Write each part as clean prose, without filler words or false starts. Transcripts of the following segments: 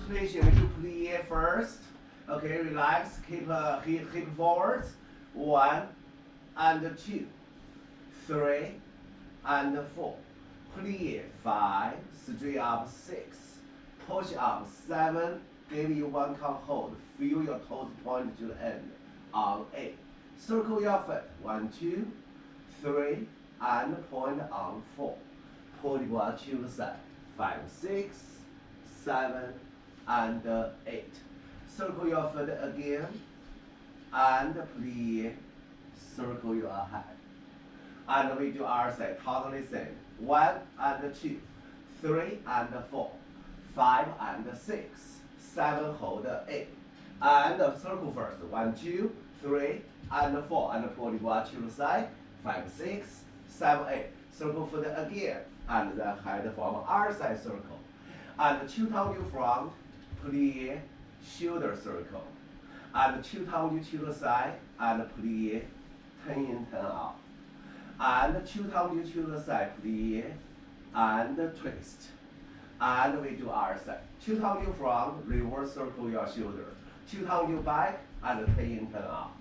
position, we do plie first. Okay, relax, keep hip forward. 1 and 2, 3 and 4. Plie 5, straight up 6, push up 7. Give you 1 count hold. Feel your toes point to the end. On 8. Circle your foot. 1, 2, 3, and point on 4. Pull the ball to the side. 5, 6, 7, and 8. Circle your foot again. And plie. Circle your head. And we do our side. Totally same. 1 and 2, 3 and 4, 5 and 6, 7 hold 8. And circle first. 1, 2, 3, and 4. And pull the ball to the side. 5, 6, 7, 8. Circle foot again. And then head from our side circle. And 2 times you front, plie, shoulder circle. And 2 times you to the side, and plie, 10 in, 10 out. And 2 times you to the side, plie, and twist. And we do our side. 2 times you front, reverse circle your shoulder. 2 times you back, and 10 in, 10 out.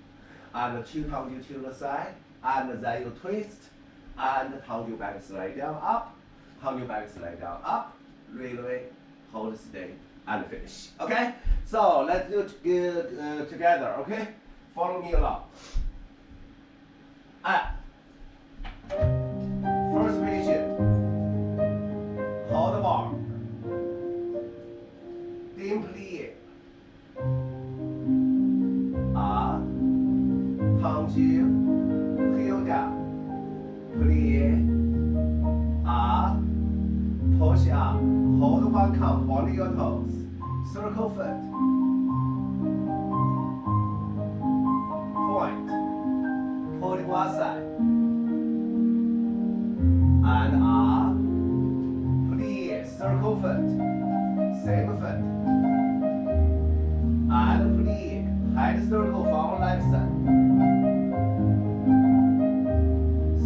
And 2 times you to the side, and then you twist. And turn your back, slide down, up. Turn your back, slide down, up. Really, hold, stay, and finish. Okay? So let's do it together. Okay? Follow me along. First position. Hold the bar. Then plie. Turn to heel down. Plie. Push up. Hold 1 count. Only your toes. Circle foot. Point. Pull to one side. And up. Plie. Circle foot. Same foot. And plie. Head circle from left side.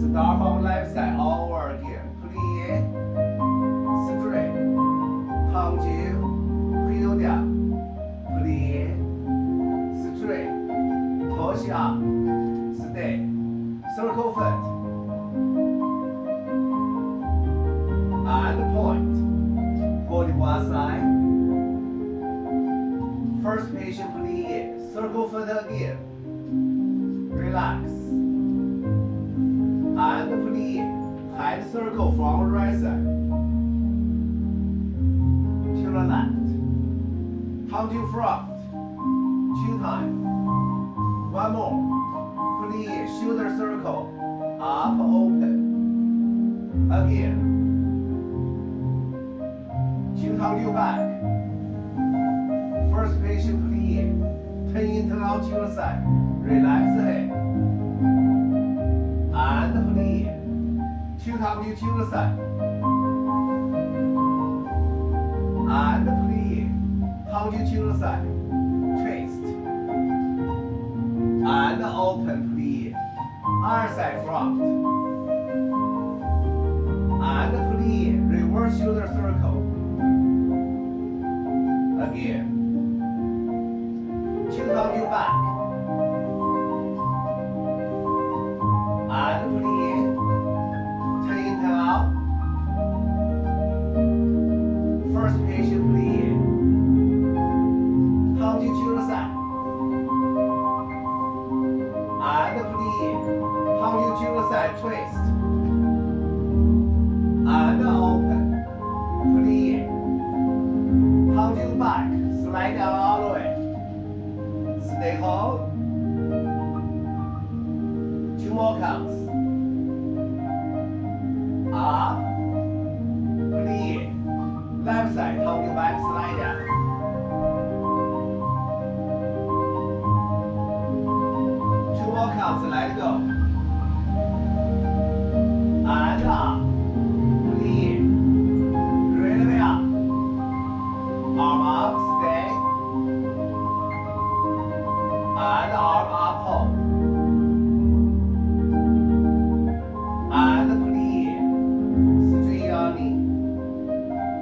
Start from left side over again. Plie. Straight. Turn to heel down. Plie. Straight. Push up. Stay. Circle foot. And point. Pull to one side. First position, plie. Circle foot again. Relax. And plie. Head circle from right side to the left. Turn to front. 2 times. 1 more. Plie. Shoulder circle. Up, open. Again. 2 times you back. First position, plie. 10 in, 10 out to the side. Relax the head. And plie. 2 times you to the side. And plie. Turn you to the side. Twist. And open, plie. Other side front. And plie. Reverse shoulder circle. Again. 2 times you back. And plie. 10 in, 10 out. First position, plie. Turn you to the side. And plie. Turn you to the side, twist. And open. Plie. Turn you back. Slide down all the way. Stay hold. 2 more counts. Up. Plie. Left side. Turn you back. Slide down. 2 more counts. Let it go.